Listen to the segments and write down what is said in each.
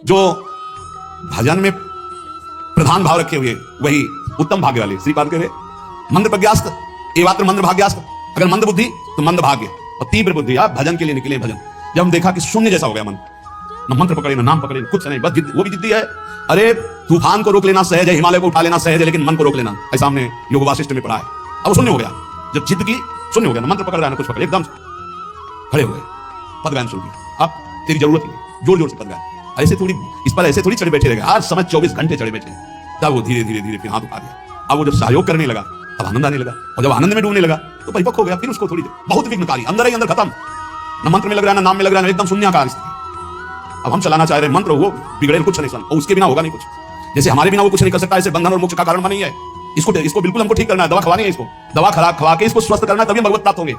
जो भजन में प्रधान भाव रखे हुए वही उत्तम भाग्य वाले। श्रीपाद कह रहे मंद प्रज्ञास्त एवात्र मंद भाग्यास्त। अगर मंद बुद्धि तो मंद भाग्य, और तीव्र बुद्धि आप भजन के लिए निकले भजन। जब हम देखा कि शून्य जैसा हो गया मन, न मंत्र पकड़े न नाम पकड़े कुछ नहीं, बस वो भी जिद्दी है। अरे तूफान को रोक लेना सहज है, हिमालय को उठा लेना सहज है, लेकिन मन को रोक लेना ऐसा हमने योग वासिष्ठ में पढ़ा है। अब वो शून्य हो गया, जब जिद की शून्य हो गया, ना मंत्र पकड़ रहा है ना कुछ पकड़, एकदम खड़े हो गए, पद गायन शुरू किया। अब तेरी जरूरत नहीं, जोर जोर से पद गायन। ऐसे थोड़ी इस पर ऐसे थोड़ी चढ़े बैठे रहेगा, आज समय 24 घंटे चढ़े बैठे। तब वो धीरे धीरे धीरे फिर हाथ उठा दिया। अब वो जब सहयोग करने लगा तब आनंद आने लगा, और जब आनंद में डूबने लगा तो परिपक्व हो गया। फिर उसको थोड़ी बहुत विघ्नकारी अंदर ही अंदर खत्म, न मंत्र में लग रहा है ना नाम में लग रहा है, एकदम शून्याकार स्थिति। अब हम चलाना चाह रहे हैं मंत्र, वो बिगड़े कुछ नहीं चल, और उसके बिना होगा नहीं कुछ। जैसे हमारे बिना वो कुछ नहीं कर सकता, ऐसे बंधन और मोक्ष का कारण नहीं है। इसको बिल्कुल हमको ठीक करना है, दवा खवानी है, इसको दवा खवा के इसको स्वस्थ करना है, तभी भगवत प्राप्त होंगे।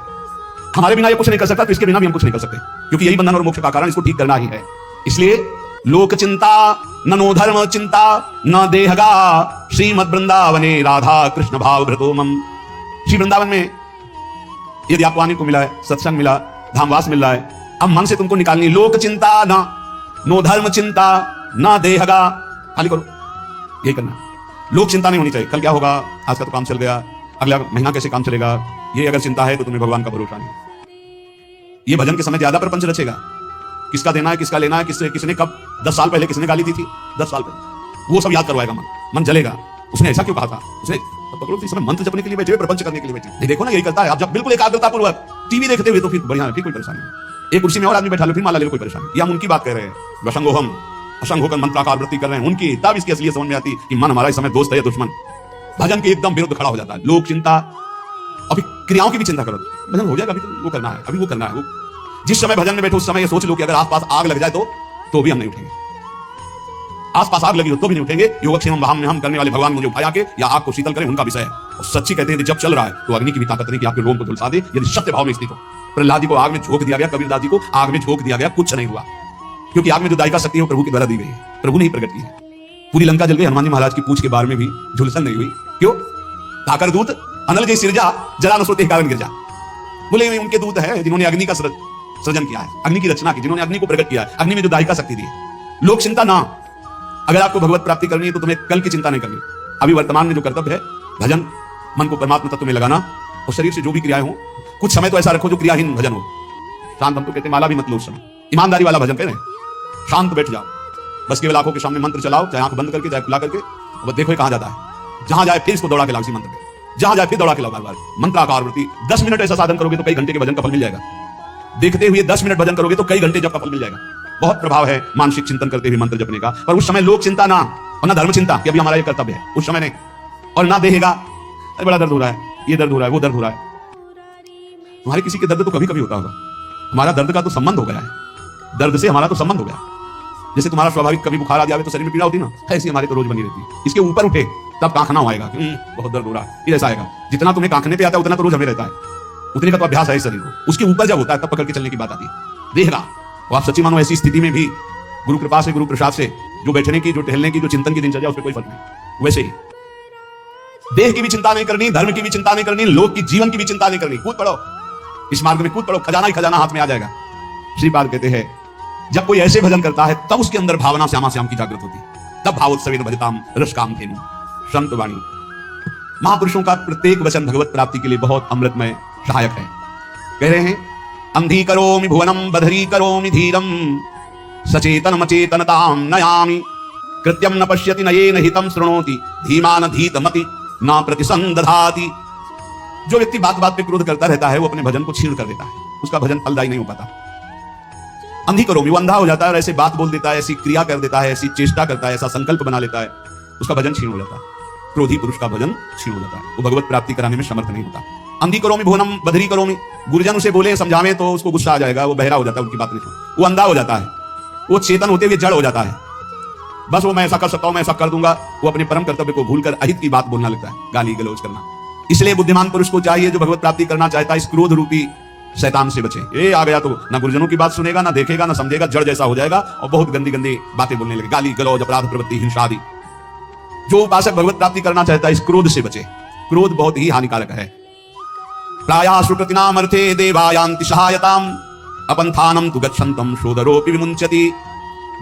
हमारे बिना ये कुछ नहीं कर सकता, तो इसके बिना भी हम कुछ नहीं कर सकते, क्योंकि यही बंधन और मोक्ष का कारण, इसको ठीक करना ही है। इसलिए लोक चिंता ननो धर्म चिंता न देहगा श्रीमद वृंदावने राधा कृष्ण भाव भ्रतो मम। श्री वृंदावन में यदि आपको आने को मिला है, सत्संग मिला, धामवास मिल रहा है, अब मन से तुमको निकालनी लोक चिंता न नो धर्म चिंता न देहगा, खाली करो, यही करना। लोक चिंता नहीं होनी चाहिए, कल क्या होगा, आज का तो काम चल गया, अगला महीना कैसे काम चलेगा, ये अगर चिंता है तो तुम्हें भगवान का भरोसा नहीं। ये भजन के समय ज्यादा प्रपंच रचेगा, किसका देना है, किसका लेना है, किसने कब 10 साल पहले किसने गाली दी थी, 10 साल पहले, वो सब याद करवाएगा। मन जलेगा, उसने ऐसा क्यों कहा था, उसने पकड़ो इस समय मंत्र जपने के लिए बैठे, प्रपंच करने के लिए बैठे। नहीं देखो ना, यही करता है। आप जब बिल्कुल एकाग्रता पूर्वक टीवी देखते हुए तो फिर बढ़िया है, फिर कोई परेशानी नहीं। एक कुर्सी में और आदमी बैठा लो, फिर माला ले लो, कोई परेशानी। ये हम उनकी बात कर रहे हैं, वशंगोहम असंग होकर मंत्राकार वृत्ति कर रहे हैं उनकी, तब इसकी असलियत समझ में आती कि मन हमारा इस समय दोस्त है या दुश्मन। भजन के एकदम विरुद्ध खड़ा हो जाता है। लोक चिंता, अभी क्रियाओं की भी चिंता करो, भजन हो जाएगा, अभी तो वो करना है, अभी वो करना है। वो जिस समय भजन में बैठो उस समय ये सोच लो कि अगर आसपास आग लग जाए तो भी हम नहीं उठेंगे। आसपास आग लगी हो तो भी नहीं उठेंगे। योगक्षेम हम करने वाले भगवान मुझे उठाया के या आग को शीतल करें, उनका विषय है। और सच्ची कहते हैं जब चल रहा है तो अग्नि की भी ताकत नहीं कि आपके रोम को झुलसा दे, यदि सत्य भाव में स्थित हो। प्रहलाद जी को आग में झोंक दिया गया, कबीरदास जी को आग में झोंक दिया गया, कुछ नहीं हुआ, क्योंकि आग में जो दायिका शक्ति है वो प्रभु के द्वारा दी गई है, प्रभु ने ही प्रकट की है। पूरी लंका जल गई, हनुमान जी महाराज की पूछ के बारे में भी झुलसन नहीं हुई। क्यों? ताकर दूत अनल के सिरजा जला न सोते कारण गिरजा। बोले उनके दूत है जिन्होंने अग्नि का सृजन किया है, अग्नि की रचना की, जिन्होंने अग्नि को प्रकट किया है, अग्नि में जो दायिका शक्ति दी है। लोक चिंता ना, अगर आपको भगवत प्राप्ति करनी है तो तुम्हें कल की चिंता नहीं करनी। अभी वर्तमान में जो कर्तव्य है भजन, मन को परमात्मा तत्व में लगाना, और शरीर से जो भी क्रियाएं हो कुछ समय तो ऐसा रखो जो क्रियाहीन भजन हो। शांत, हम तो कहते हैं माला भी मत लो उस समय, ईमानदारी वाला भजन करें, शांत बैठ जाओ, बस केवल आंखों के सामने मंत्र चलाओ, चाहे आंख बंद करके चाहे खुला करके, और देखो कहां जाता है। जहां जाए फिर इसको दौड़ा के लाओ, इसी मंत्र पे जहां जाए फिर दौड़ा के लाओ बार बार। मंत्राकार वृत्ति 10 मिनट ऐसा साधन करोगे तो कई घंटे के भजन का फल मिल जाएगा। देखते हुए 10 मिनट भजन करोगे तो कई घंटे जब का फल मिल जाएगा। बहुत प्रभाव है मानसिक चिंतन करते हुए मंत्र जपने का। पर उस समय लोक चिंता ना, और ना धर्म चिंता कि अभी हमारा ये कर्तव्य है, उस समय नहीं। और ना देहेगा, बड़ा दर्द हो रहा है, ये दर्द हो रहा है, वो दर्द हो रहा है। तुम्हारे किसी के दर्द तो कभी कभी होता होगा, हमारा दर्द का तो संबंध हो गया है, दर्द से हमारा तो संबंध हो गया। जैसे तुम्हारा स्वाभाविक कभी बुखार आ जाए तो शरीर में पीड़ा होती ना, ऐसी हमारे तो रोज बनी रहती है। इसके ऊपर उठे तब कांखना आएगा, बहुत दर्द हो रहा है, ये ऐसा आएगा। जितना तुम्हें कांखने पे आता है उतना तो रोज हमें रहता है, उतने का तो अभ्यास है शरीर को। उसके ऊपर जब होता है तब पकड़ के चलने की बात आती है। देहगा, और आप सच्ची मानो ऐसी स्थिति में भी गुरु कृपा से, गुरु प्रसाद से जो बैठने की, जो टहलने की, जो चिंतन की दिनचर्या, उस पर कोई फर्क नहीं। वैसे ही देह की भी चिंता नहीं करनी, धर्म की भी चिंता नहीं करनी, लोक की जीवन की भी चिंता नहीं करनी। कूद पड़ो इस मार्ग में, कूद पड़ो, खजाना ही खजाना हाथ में आ जाएगा। श्रीपाद कहते हैं जब कोई ऐसे भजन करता है तब उसके अंदर भावना श्यामा श्याम की जागृत होती है, तब भावोत्सवेन भजताम रस काम धेनु। संत वाणी, महापुरुषों का प्रत्येक वचन भगवत प्राप्ति के लिए बहुत अमृतमय सहायक है। कह रहे हैं अंधी करोमि भुवनम बधरी करोमि धीरम सचेतन अचेतनताम नयामि कृत्यम न पश्यति नयेन हितम शृणोति धीमान धीतमति न प्रतिसंदधाति। जो व्यक्ति बात बात पे क्रोध करता रहता है वो अपने भजन को छीण कर देता है, उसका भजन फलदायी नहीं हो पाता। अंधी करोमि, वो अंधा हो जाता है और ऐसे बात बोल देता है, ऐसी क्रिया कर देता है, ऐसी चेष्टा करता है, ऐसा संकल्प बना लेता है, उसका भजन छीण हो जाता है। क्रोधी पुरुष का भजन छीण हो जाता है, वो भगवत प्राप्ति कराने में समर्थ नहीं होता। अंधी करोमि भुवनम बधरी करोमि, गुरुजन उसे बोले समझावे तो उसको गुस्सा आ जाएगा, वो बहरा हो जाता है, उनकी बात नहीं, वो अंधा हो जाता है, वो चेतन होते हुए जड़ हो जाता है। बस वो मैं ऐसा कर सकता हूं, मैं ऐसा कर दूंगा, वो अपने परम कर्तव्य को भूलकर अहित की बात बोलना लगता है, गाली गलौज करना। इसलिए बुद्धिमान पुरुष को चाहिए, जो भगवत प्राप्ति करना चाहता है, इस क्रोध रूपी शैतान से बचे। ये आ गया तो ना गुरुजनों की बात सुनेगा, ना देखेगा, ना समझेगा, जड़ जैसा हो जाएगा और बहुत गंदी गंदी बातें बोलने लगे, गाली गलौज, अपराध प्रवृत्ति, हिंसा आदि। जो उपासक भगवत प्राप्ति करना चाहता है इस क्रोध से बचे। क्रोध बहुत ही हानिकारक है। प्रायासु कृतिनामर्थे देवायांति सहायताम अपंथानम तु गच्छन्तम शोदरोपि विमुंचति।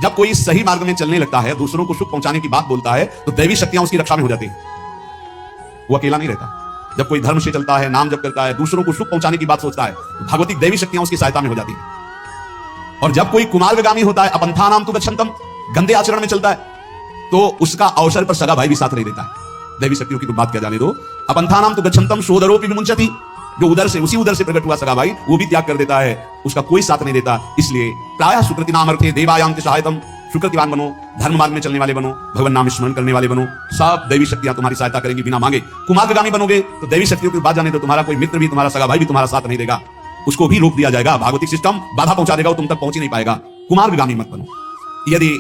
जब कोई सही मार्ग में चलने लगता है, दूसरों को सुख पहुंचाने की बात बोलता है, तो दैवी शक्तियां उसकी रक्षा में हो जाती है। वो अकेला नहीं रहता। जब कोई धर्म से चलता है, नाम जप करता है, दूसरों को सुख पहुंचाने की बात सोचता है, तो भगवती दैवी शक्तियां उसकी सहायता में हो जाती है। और जब कोई कुमार्गामी होता है, अपंथा नाम तु गच्छन्तम, गंदे आचरण में चलता है, तो उसका अवसर पर सगा भाई भी साथ नहीं देता है। दैवी शक्तियों की तो बात क्या जाने दो। अपंथा नाम तु गच्छन्तम सोदरोपि विमुंचति, जो उधर से उसी उधर से प्रकट हुआ सगा भाई, वो भी त्याग कर देता है, उसका कोई साथ नहीं देता। इसलिए प्रायः सुकृति नाम अर्थे देवायांति सहायतम, सुकृतिवान बनो, धर्म मार्ग में चलने वाले बनो, भगवान नाम स्मरण करने वाले बनो, सब दैवी शक्तियां तुम्हारी सहायता करेंगी बिना मांगे। कुमार्गामी बनोगे तो दैवी शक्तियों की बात जाने दो, तुम्हारा कोई मित्र भी, तुम्हारा सगा भाई भी तुम्हारा साथ नहीं देगा, उसको भी रोक दिया जाएगा। भागवतिक सिस्टम बाधा पहुंचा देगा, वो तुम तक पहुंच ही नहीं पाएगा। कुमार्गामी मत बनो। यदि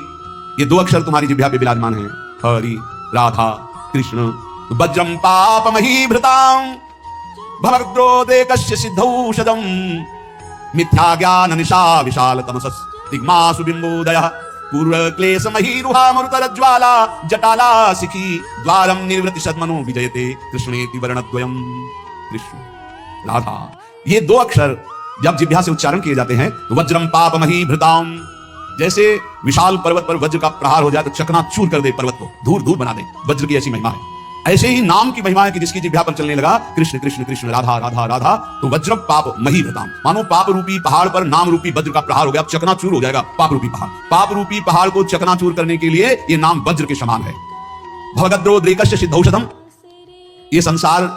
ये दो अक्षर तुम्हारी जिह्वा पे विराजमान है, हरि राधा कृष्ण, वज्रम पापमहीभृतां भवद्रोदेकस्य सिद्धौषधं, मिथ्या ज्ञान निशा विशाल तमसस् दिग्मासु बिंबोदयः, पूर्व क्लेश महीरुहा मरुतरज्ज्वाला जटाला सिखी, द्वारम निर्वृति सद्मनो विजयते कृष्णेति वर्णद्वयम्। कृष्ण राधा, ये दो अक्षर जब जिह्वा से उच्चारण किए जाते हैं, वज्रम पापमहीभृतां, जैसे विशाल पर्वत पर वज्र का प्रहार हो जाए तो चकनाचूर कर दे, पर्वत को धूर धूर बना दे, वज्र की ऐसी महिमा है। ऐसे ही नाम की महिमा है कि जिसकी जिह्वा पर चलने लगा कृष्ण कृष्ण कृष्ण राधा राधा राधा, तो वज्र पाप महीभृतां, मानो पाप रूपी पहाड़ पर नाम रूपी वज्र का प्रहार हो गया, चकनाचूर हो जाएगा पाप रूपी पहाड़। पाप रूपी पहाड़ को चकनाचूर करने के लिए ये नाम वज्र के समान है। भवद्रोदेकस्य सिद्धौषधम, ये संसार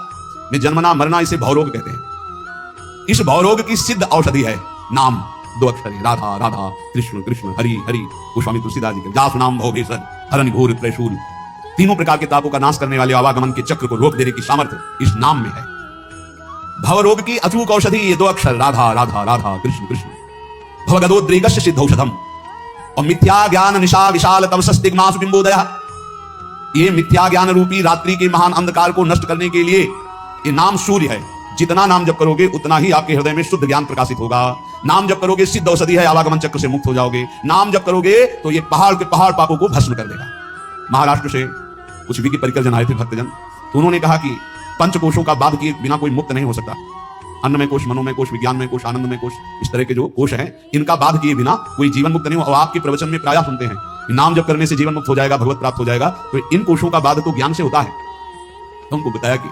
में जन्मना मरना, इसे भवरोग कहते हैं। इस भवरोग की सिद्ध औषधि है नाम, दो अक्षर है, राधा राधा कृष्ण कृष्ण हरि हरि। गोस्वामी तुलसीदास जी के जासु नाम भवभीषण हरन घोर त्रैशूल, तीनों प्रकार के तापों का नाश करने वाले आवागमन के चक्र को रोक देने की सामर्थ्य इस नाम में है। भवरोग की अचूक औषधि ये दो अक्षर, राधा राधा राधा कृष्ण कृष्ण। भवगदोद्रेकस्य सिद्धौषधम, और मिथ्या ज्ञान निशा विशाल तमसस् दिग्मासु बिंबोदयः, ये मिथ्या ज्ञान रूपी रात्रि के महान अंधकार को नष्ट करने के लिए ये नाम सूर्य है। जितना नाम जप करोगे उतना ही आपके हृदय में शुद्ध ज्ञान प्रकाशित होगा। नाम जप करोगे सिद्ध औषधि है, आवागमन चक्र से मुक्त हो जाओगे। नाम जप करोगे तो ये पहाड़ के पहाड़ पापों को भस्म कर देगा। महाराष्ट्र से कुछ विज्ञ परिकरजन आए थे, भक्तजन, तो उन्होंने कहा कि पंचकोशों का बाध किए बिना कोई मुक्त नहीं हो सकता। अन्नमय कोश, मनोमय कोश, विज्ञानमय कोश, आनंदमय कोश, इस तरह के जो कोश हैं, इनका बाध किए बिना कोई जीवन मुक्त नहीं हो। और आपके प्रवचन में प्रायः सुनते हैं कि नाम जप करने से जीवन मुक्त हो जाएगा, भगवत प्राप्त हो जाएगा, तो इन कोशों का बाध तो ज्ञान से होता है। तो उनको बताया कि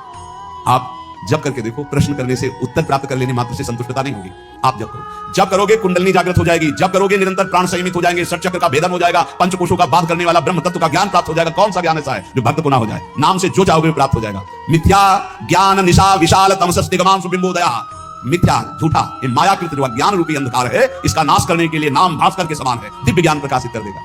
आप जप करके देखो, प्रश्न करने से उत्तर प्राप्त कर लेने मात्र से संतुष्टता नहीं होगी। आप जप करो, जप करोगे कुंडलिनी जागृत हो जाएगी, जप करोगे निरंतर प्राण संयमित हो जाएंगे, षट चक्र का भेदन हो जाएगा, पंचकोशों का बाध करने वाला ब्रह्म तत्व का ज्ञान प्राप्त हो जाएगा। कौन सा ज्ञान ऐसा है जो भक्त को ना हो जाए? नाम से जो चाहोगे प्राप्त हो जाएगा। मिथ्या ज्ञान निशा विशाल तमसस् दिग्मांसु बिंबोदयः, मिथ्या झूठा ये मायाकृत जो ज्ञान रूपी अंधकार है, इसका नाश करने के लिए नाम भास्कर के समान है, दिव्य ज्ञान प्रकाशित कर देगा।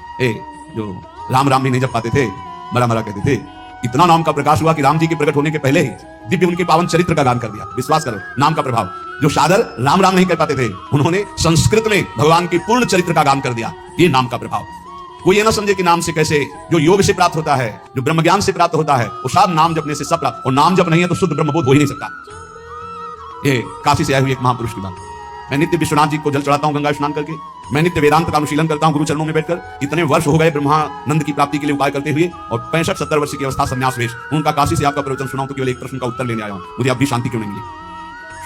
जो राम राम भी नहीं जप पाते थे, मरा मरा कहते थे, इतना नाम का प्रकाश हुआ कि राम जी के प्रकट होने के पहले ही दिव्य उनके पावन चरित्र का गान कर दिया। विश्वास करो, नाम का प्रभाव। जो सादर राम राम नहीं कर पाते थे, उन्होंने संस्कृत में भगवान के पूर्ण चरित्र का गान कर दिया। ये नाम का प्रभाव। कोई ये ना समझे कि नाम से कैसे, जो योग से प्राप्त होता है, जो ब्रह्म ज्ञान से प्राप्त होता है, वो सब नाम जपने से सब प्राप्त। और नाम जप नहीं है तो शुद्ध ब्रह्मबोध हो ही नहीं सकता। ये काशी से आए हुए एक महापुरुष की बात। मैं नित्य विश्वनाथ जी को जल चढ़ाता हूँ गंगा स्नान करके, मैं नित्य वेदांत का अनुशीलन करता हूँ गुरु चरणों में बैठकर। इतने वर्ष हो गए ब्रह्मानंद की प्राप्ति के लिए उपाय करते हुए, और 65-70 वर्ष की अवस्था संन्यास वेश। उनका काशी से आपका प्रवचन सुनाऊं तो केवल एक प्रश्न का उत्तर लेने आया हूं, मुझे अब भी शांति क्यों नहीं मिली?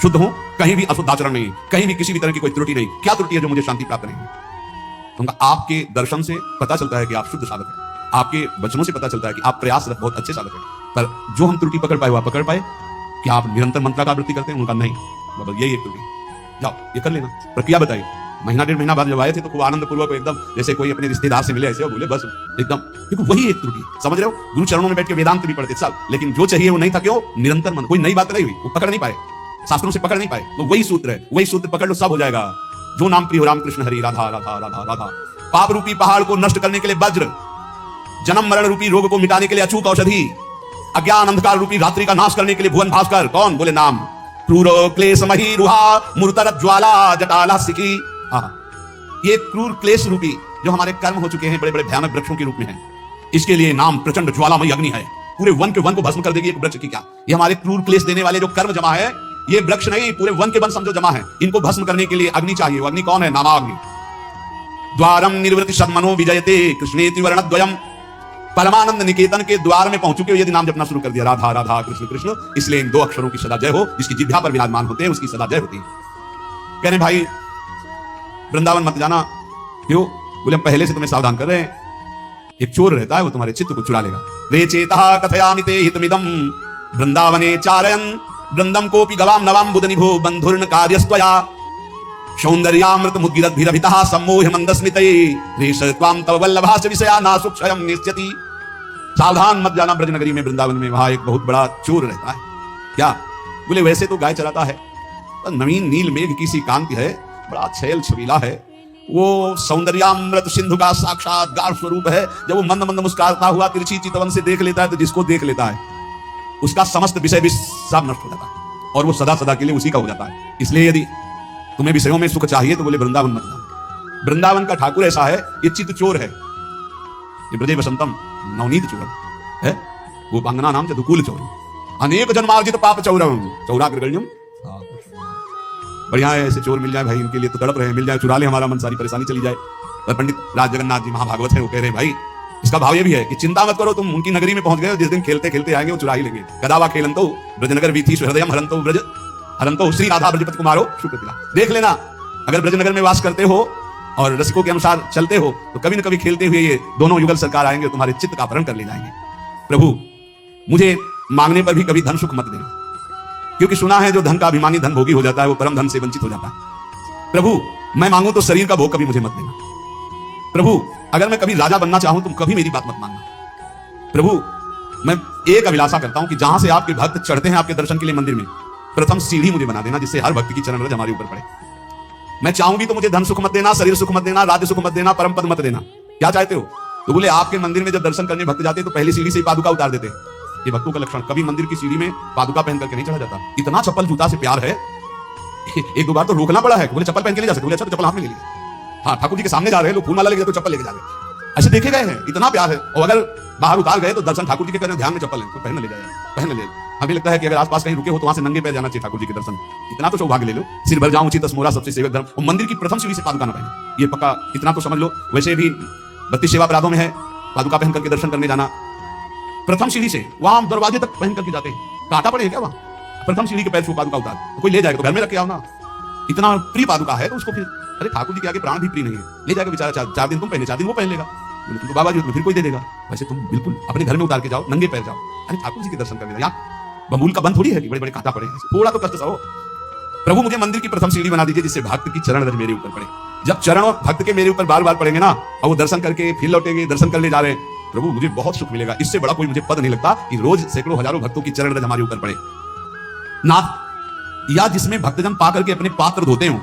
शुद्ध हूं, कहीं भी अशुद्ध आचरण नहीं, कहीं भी किसी भी तरह की कोई त्रुटि नहीं। क्या त्रुटि है जो मुझे शांति प्राप्त नहीं हुई? उनका आपके दर्शन से पता चलता है कि आप शुद्ध साधक हैं, आपके वचनों से पता चलता है कि आप प्रयासरत बहुत अच्छे साधक हैं, पर जो हम त्रुटि पकड़ पाए हुआ पकड़ पाए। क्या आप निरंतर मंत्र का आवृत्ति करते हैं? उनका नहीं, मतलब यही एक त्रुटि। जाओ ये कर लेना। प्रक्रिया बताइए। महीना 1.5 महीना बाद जब आए थे तो खूब आनंद पूर्वक एकदम जैसे कोई अपने रिश्तेदार से मिले ऐसे बोले बस एकदम, क्योंकि वही एक त्रुटि। समझ रहे हो? गुरु चरणों में बैठ के वेदांत भी पढ़ते सब, लेकिन जो चाहिए वो नहीं था। क्यों? निरंतर मन, कोई नई बात नहीं हुई, वो पकड़ नहीं पाए, शास्त्रों से पकड़ नहीं पाए। तो वही सूत्र है, वही सूत्र पकड़ लो, सब हो जाएगा। जो नाम प्रिय हो राम कृष्ण हरि राधा राधा राधा राधा। पाप रूपी पहाड़ को नष्ट करने के लिए वज्र, जन्म मरण रूपी रोग को मिटाने के लिए अचूक औषधि, अज्ञान अंधकार रूपी रात्रि का नाश करने के लिए भुवन भास्कर। कौन? बोले नाम। क्रूर क्लेश महीरुहा मूर्तर ज्वाला जटाला सिखी। ये क्रूर क्लेश रूपी जो हमारे कर्म हो चुके हैं, बड़े बड़े भयानक वृक्षों के रूप में है, इसके लिए नाम प्रचंड ज्वालामयी अग्नि है, पूरे वन के वन को भस्म कर देगी। एक वृक्ष की क्या, ये हमारे क्रूर क्लेश देने वाले जो कर्म जमा है, ये वृक्ष नहीं, पूरे वन के वन समझो जमा है। इनको भस्म करने के लिए अग्नि चाहिए। वो अग्नि कौन है? नामाग्नि। द्वारम निर्वृति सद्मनो विजयते कृष्णेति वर्णद्वयम्। परमानंद निकेतन के द्वार में पहुंच चुके हो यदि नाम जपना शुरू कर दिया, राधा राधा कृष्ण कृष्ण, इसलिए इन दो अक्षरों की सदा जय हो। जिसकी जिह्वा पर विराजमान होते हैं उसकी सदा जय होती है। कहने भाई वृंदावन मत जाना, क्यों? बोले हम पहले से तुम्हें सावधान कर रहे हैं, एक चोर रहता है वो तुम्हारे चित्त को चुरा लेगा। रे चेता कथयामि ते हितमिदं वृंदावने चारयन् वृंदम कोपि गवाम नवाम बुधनिभो बंधुर्न कार्यस्त्वया सौंदर्यामृत मुद्गिरद्भिरभितः सम्मोह मंदस्मितये रेष त्वां तव वल्लभास विषया ना सुक्षयं निश्चति। सावधान मत जाना ब्रजनगरी में, वृंदावन में, वहां एक बहुत बड़ा चोर रहता है। क्या? बोले वैसे तो गाय चराता है, पर नवीन नील मेघ की सी कांति है, बड़ा छैल छबीला है, वो सौंदर्यामृत सिंधु का साक्षात गाढ़ स्वरूप है। जब वो मंद मंद मुस्कुराता हुआ तिरछी चितवन से देख लेता है तो जिसको देख लेता है उसका समस्त विषय भी सब नष्ट हो जाता है और वो सदा सदा के लिए उसी का हो जाता है। इसलिए यदि तुम्हें विषयों में सुख चाहिए तो बोले वृंदावन मत जाओ। वृंदावन का ठाकुर ऐसा है, ये चित्त चोर है, ये ब्रजे वसंतम नवनीत चोर है, गोपांगना नाम जदुकुल चोर, अनेक जन्मार्जित पाप चौरम चौराग्रगण्यम। बढ़िया है, ऐसे चोर मिल जाए भाई, इनके लिए तो तड़प रहे हैं, मिल जाए चुरा ले हमारा मन, सारी परेशानी चली जाए। पर पंडित राज जगन्नाथ जी महाभागवत है, वो कह रहे भाई इसका भाव ये भी है कि चिंता मत करो, तुम उनकी नगरी में पहुंच गए, जिस दिन खेलते खेलते आएंगे वो चुरा ही लेंगे। कदावा खेलंतो ब्रजनगर वीथीश हृदयम हरंतो ब्रज हरंतो श्री राधा ब्रजपति कुमारो शुक्रतिला। देख लेना, अगर ब्रजनगर में वास करते हो और रसिकों के अनुसार चलते हो तो कभी न कभी खेलते हुए ये दोनों युगल सरकार आएंगे, तुम्हारे चित्त का अपहरण कर ले जाएंगे। प्रभु मुझे मांगने पर भी कभी धन सुख मत देना, क्योंकि सुना है जो धन का अभिमानी धन भोगी हो जाता है वो परम धन से वंचित हो जाता है। प्रभु मैं मांगू तो शरीर का भोग कभी मुझे मत देना। प्रभु अगर मैं कभी राजा बनना चाहूं तुम कभी मेरी बात मत मानना। प्रभु मैं एक अभिलाषा करता हूं कि जहां से आपके भक्त चढ़ते हैं आपके दर्शन के लिए मंदिर में, प्रथम सीढ़ी मुझे बना देना जिससे हर भक्त की चरण रज हमारे ऊपर पड़े। मैं चाहूंगी तो मुझे धन सुख मत देना, शरीर सुख मत देना, राज्य सुख मत देना, परम पद मत देना। क्या चाहते हो? तो बोले आपके मंदिर में जब दर्शन करने भक्त जाते तो पहली सीढ़ी से पादुका उतार देते। ये भक्तों का लक्षण, कभी मंदिर की सीढ़ी में पादुका पहन करके नहीं चढ़ा जाता। इतना चप्पल जूता से प्यार है, एक दो बार तो रोकना पड़ा है, बोले चप्पल पहन के नहीं जा सकते। बोले अच्छा तो चप्पल हाथ में ले लीजिए। हाँ ठाकुर जी के सामने जा रहे हैं लोग, फूल माला लेके तो चप्पल लेके जा रहे हैं, ऐसे देखे गए हैं, इतना प्यार है। और अगर बाहर उतार गए तो दर्शन ठाकुर जी के करें, ध्यान में चप्पल है तो पहन ले जाए, पहन ले। हमें लगता है कि अगर आसपास कहीं रुके हो तो वहां से नंगे पैर जाना चाहिए ठाकुर जी के दर्शन। इतना तो सौभाग्य ले लो, सिर भर जाऊं उचित मोरा सबसे सेवक धर्म। और मंदिर की प्रथम सीढ़ी से पादुका न पहने, ये पक्का इतना तो समझ लो। वैसे भी 32 सेवा अपराधों में है पादुका पहन करके दर्शन करने जाना। प्रथम सीढ़ी से वहां दरवाजे तक पहन करके जाते हैं, काटा पड़े क्या वहां? प्रथम सीढ़ी के पैर से पादुका उतार, तो कोई ले जाएगा तो घर में रख के आओ ना। इतना प्रिय पादुका है तो उसको फिर, अरे ठाकुर जी के आगे प्राण भी प्रिय नहीं है, ले जाएगा बेचारा। चार दिन तुम पहने, 4 दिन वो पहन लेगा, तुम तो बाबा जी तो फिर कोई दे देगा। वैसे तुम बिल्कुल अपने घर में उतार के जाओ, नंगे पैर जाओ, अरे ठाकुर जी के दर्शन करने। यहाँ बमूल का बंद थोड़ी है कि बड़े बड़े कांटा पड़े, थोड़ा तो कष्ट सहो। प्रभु मुझे मंदिर की प्रथम सीढ़ी बना दीजिए जिससे भक्त की चरण रज मेरे ऊपर पड़े। जब चरण और भक्त के मेरे ऊपर बार बार पड़ेंगे ना और वो दर्शन करके फिर लौटेंगे, दर्शन करने जा रहे हैं, प्रभु मुझे बहुत सुख मिलेगा। इससे बड़ा कोई मुझे पद नहीं लगता कि रोज सैकड़ों हजारों भक्तों की चरण रज हमारे ऊपर पड़े। नाथ या जिसमें भक्तजन पा करके अपने पात्र धोते हो,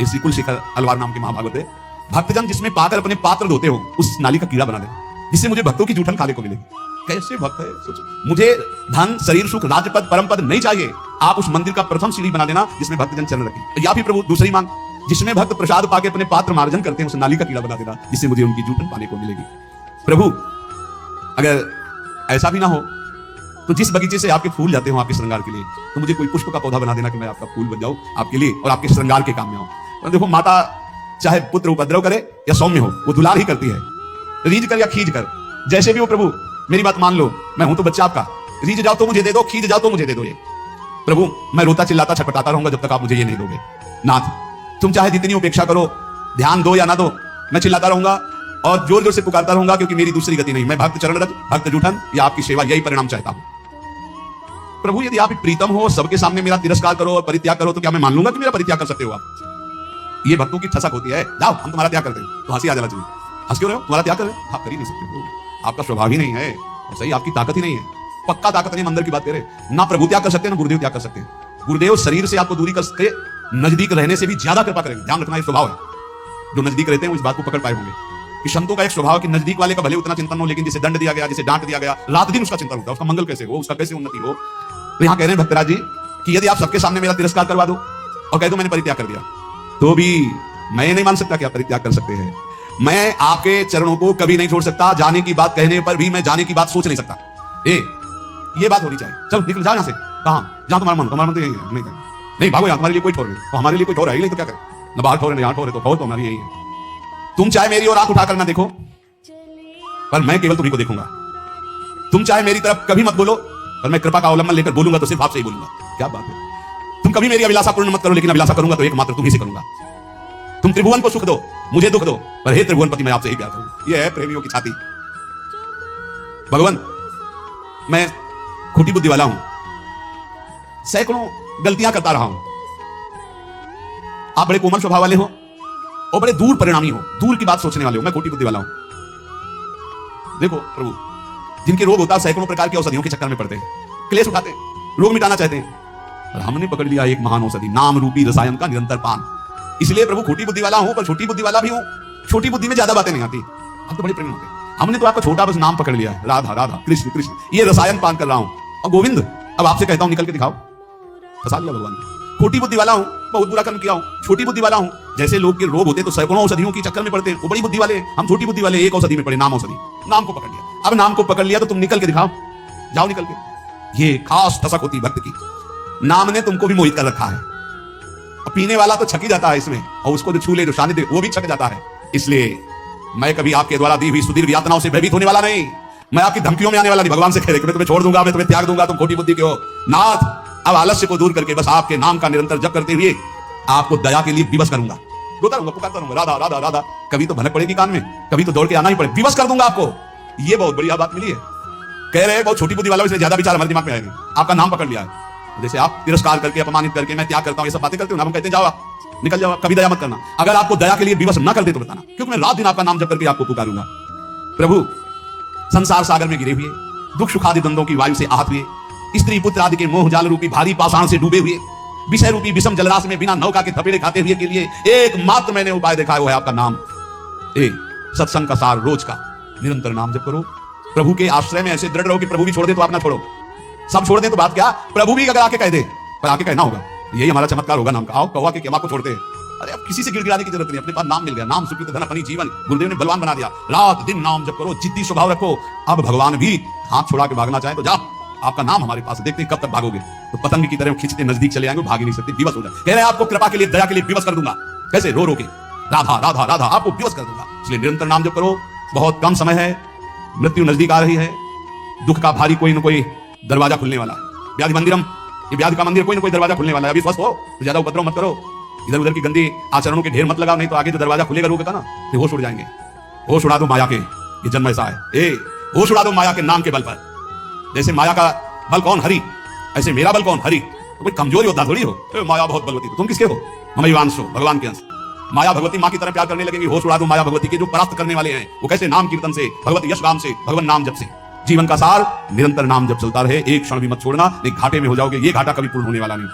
इसी कुल शिखर अलवार नाम के महाभागवत है, भक्तजन जिसमें पाकर अपने पात्र धोते हो उस नाली का कीड़ा बना दे जिससे मुझे भक्तों की जूठन खाने को मिलेगी। कैसे भक्त है सोचो। मुझे धन शरीर सुख राज्य पद परम पद नहीं चाहिए, आप उस मंदिर का प्रथम सीढ़ी बना देना जिसमें भक्तजन चरण रखें। या फिर प्रभु दूसरी मांग, जिसमें भक्त प्रसाद पाके अपने पात्र मार्जन करते हैं उस नाली का कीड़ा बना देना जिससे मुझे उनकी जूठन पाने को मिलेगी। प्रभु अगर ऐसा भी ना हो तो जिस बगीचे से आपके फूल जाते हो आपके श्रृंगार के लिए, तो मुझे कोई पुष्प का पौधा बना देना कि मैं आपका फूल बन जाऊं आपके लिए और आपके श्रृंगार के काम में आऊं। देखो माता चाहे पुत्र उपद्रव करे या सौम्य हो, वो दुलार ही करती है, रीझ कर या खींच कर, जैसे भी हो। प्रभु मेरी बात मान लो, मैं हूं तो बच्चा आपका, रीझ जाओ तो मुझे दे दो, खींच जाओ तो मुझे दे दो। ये प्रभु मैं रोता चिल्लाता छटपटाता रहूंगा जब तक आप मुझे ये नहीं दोगे। नाथ तुम चाहे जितनी उपेक्षा करो, ध्यान दो या ना दो, मैं चिल्लाता रहूंगा और जोर जोर से पुकारता रहूंगा, क्योंकि मेरी दूसरी गति नहीं। मैं भक्त चरण रज, भक्त जूठन या आपकी सेवा, यही परिणाम चाहता हूं। प्रभु यदि आप प्रीतम हो, सबके सामने मेरा तिरस्कार करो और परित्याग करो, तो क्या मैं मान लूंगा कि मेरा परित्याग कर सकते हो आप? ये भक्तों की ठसक होती है, जाओ हम तुम्हारा त्याग करते हैं, तो हंसी आ जाना चाहिए। हंस क्यों रहे हो? तुम्हारा त्याग कर रहे हो, आप कर ही नहीं सकते हो, आपका स्वभाव ही नहीं है, और सही आपकी ताकत ही नहीं है, पक्का ताकत नहीं। अंदर की बात करे ना, प्रभु त्याग कर सकते हैं ना गुरुदेव त्याग कर सकते हैं। गुरुदेव शरीर से आपको दूरी करके नजदीक रहने से भी ज्यादा कृपा करेंगे, ध्यान रखना। ये स्वभाव है, जो नजदीक रहते हैं वो इस बात को पकड़ पाए होंगे कि संतों का एक स्वभाव कि नजदीक वाले का भले उतना चिंतन हो, लेकिन जिसे दंड दिया गया, जिसे डांट दिया गया, रात दिन उसका चिंतन होता है, उसका मंगल कैसे हो, उसका कैसे उन्नति हो। तो यहाँ कह रहे हैं भक्तराज जी कि यदि आप सबके सामने मेरा तिरस्कार करवा दो और कह दो मैंने परित्याग कर दिया, तो भी मैं नहीं मान सकता कि आप परित्याग कर सकते हैं। मैं आपके चरणों को कभी नहीं छोड़ सकता, जाने की बात कहने पर भी मैं जाने की बात सोच नहीं सकता। ये बात होनी चाहिए। चलो निकल जाओ यहाँ से। कहां? जहां तुम्हारा मन तो यही है। नहीं भागो, यहाँ तुम्हारे लिए कोई ठोर नहीं, तो हमारे लिए कोई ठोर है नहीं, तो क्या करें? न बाहर ठोर है, यहाँ ठोर है, तो ठोर तो हमारी यही है। तुम चाहे मेरी और आंख उठाकर ना देखो, पर मैं केवल तुम्ही को देखूंगा। तुम चाहे मेरी तरफ कभी मत बोलो, पर मैं कृपा का अवलंबन लेकर बोलूंगा तो सिर्फ आपसे ही बोलूंगा। क्या बात है? तुम कभी मेरी अभिलाषा पूर्ण मत करो, लेकिन अभिलाषा करूंगा तो एकमात्र तुम ही से करूंगा। तुम त्रिभुवन को सुख दो, मुझे दुख दो, पर हे त्रिभुवनपति मैं आपसे ही प्यार करूं। यह है प्रेमियों की छाती। भगवान मैं खोटी बुद्धि वाला हूं, सैकड़ों गलतियां करता रहा हूं, आप बड़े कोमल स्वभाव वाले हो और बड़े दूर परिणामी हो, दूर की बात सोचने वाले हो, मैं खोटी बुद्धि वाला हूं। देखो प्रभु, जिनके रोग होता है सैकड़ों प्रकार की औषधियों के चक्कर में पड़ते हैं, क्लेश उठाते हैं, रोग मिटाना चाहते हैं, और हमने पकड़ लिया एक महान औषधि, नाम रूपी रसायन का निरंतर पान। इसलिए प्रभु खोटी बुद्धि वाला हूं, पर छोटी बुद्धि वाला भी हूं। छोटी बुद्धि में ज्यादा बातें नहीं आती, हम तो बड़े प्रेम होते। हमने तो आपका छोटा बस नाम पकड़ लिया है, राधा राधा कृष्ण कृष्ण, ये रसायन पान कर रहा हूं। और गोविंद अब आपसे कहता हूं निकल के दिखाओ, फंसा लिया भगवान ने। खोटी बुद्धि वाला हूं, बहुत बुरा कर्म किया हूं, छोटी बुद्धि वाला हूं। जैसे लोग के रोग होते तो सैकड़ों औषधियों के चक्कर में पड़ते हैं, वो बड़ी बुद्धि वाले, हम छोटी बुद्धि वाले, एक औषधि में पड़े, नाम औषधि। नाम को पकड़ लिया, अब नाम को पकड़ लिया तो तुम निकल के दिखाओ, जाओ निकल के। ये खास ठसक होती भक्त की, नाम ने तुमको भी मोहित कर रखा है। पीने वाला तो छक ही जाता है इसमें, और उसको जो छू ले, जो सानिध्य, वो भी छक जाता है। इसलिए मैं कभी आपके द्वारा दी हुई सुदीर्घ यातनाओं से भयभीत होने वाला नहीं, मैं आपकी धमकियों में आने वाला नहीं। भगवान से कह रहे कि मैं तुम्हें छोड़ दूंगा, मैं तुम्हें त्याग दूंगा, तुम खोटी बुद्धि के हो। नाथ अब आलस्य को दूर करके बस आपके नाम का निरंतर जप करते हुए आपको दया के लिए विवश करूंगा, रोता रहूंगा, पुकारता रहूंगा, राधा राधा राधा। कभी तो भनक पड़ेगी कान में, कभी तो दौड़ के आना ही पड़े, विवश कर दूंगा आपको। ये बहुत बढ़िया बात मिली है। कह रहे हैं बहुत छोटी बुद्धि वाला, इसलिए ज्यादा विचार हमारे दिमाग में आएंगे। आपका नाम पकड़ लिया है, जैसे आप तिरस्कार करके, अपमानित करके मैं त्याग करता हूं, ये सब बातें करते हो ना, हम कहते हैं जाओ निकल जाओ, कभी दया मत करना। अगर आपको दया के लिए विवश न कर दे तो बताना, क्योंकि मैं रात दिन आपका नाम जप करके आपको पुकारूंगा। प्रभु संसार सागर में गिरे हुए, दुख सुखादि द्वंद्वों की वायु से आहत हुए, स्त्री पुत्र आदि के मोह जाल रूपी भारी पाषाण से डूबे हुए, विषय रूपी विषम जलराश में बिना नौका के थपेड़े खाते हुए के लिए एकमात्र मैंने उपाय देखा है, वो है आपका नाम। सत्संग का सार रोज का निरंतर नाम जप करो। प्रभु के आश्रय में ऐसे दृढ़ रहो कि प्रभु भी छोड़ दे तो आप ना छोड़ो, सब छोड़ दे तो बात क्या, प्रभु भी अगर आके कह दे, पर आके कहना होगा। यही हमारा चमत्कार होगा नाम का। आओ कौवा के को छोड़ते हैं, अरे अब किसी से गिड़गिड़ाने की जरूरत नहीं, अपने पास नाम मिल गया, नाम सुकृत धन अपनी जीवन, गुरुदेव ने बलवान बना दिया। रात दिन नाम जप करो, जिद्दी स्वभाव रखो। अब भगवान भी हाथ छोड़ा के भागना चाहे तो जाओ, आपका नाम हमारे पास, देखते हैं कब तक भागोगे। तो पतंग की तरह खींचते नजदीक चले आएंगे, भाग ही नहीं सकते, विवश हो जाए। कह रहे हैं आपको कृपा के लिए, दया के लिए विवश कर दूंगा। कैसे? रो रो के राधा राधा राधा, आपको विवश कर दूंगा। इसलिए निरंतर नाम जप करो। बहुत कम समय है, मृत्यु नजदीक आ रही है, दुख का भारी कोई न कोई दरवाजा खुलने वाला है। व्याधि मंदिरम, ये व्याधि का मंदिर, कोई ना कोई दरवाजा खुलने वाला है। अभी स्वस्थ हो तो ज्यादा उपद्रव मत करो, इधर उधर की गंदी आचरणों के ढेर मत लगाओ, नहीं तो आगे जो दरवाजा खुलेगा रोग का ना, फिर होश उड़ जाएंगे। होश उड़ा दो माया के, ये जन्म ऐसा है। होश उड़ा दो माया के नाम के बल पर। जैसे माया का बल कौन? हरि, ऐसे मेरा बल कौन? हरि। तो कोई कमजोर योद्धा थोड़ी हो, माया बहुत बलवती, तो तुम किसके हो? ममैवांश हो, भगवान के अंश। माया भगवती मां की तरह प्यार करने लगेंगी। होश उड़ा दो माया भगवती के, जो परास्त करने वाले हैं। वो कैसे? नाम कीर्तन से, भगवत यश गान से, भगवान नाम जप से। जीवन का सार निरंतर नाम जप चलता रहे, एक क्षण भी मत छोड़ना, नहीं घाटे में हो जाओगे। ये घाटा कभी पूर्ण होने वाला नहीं।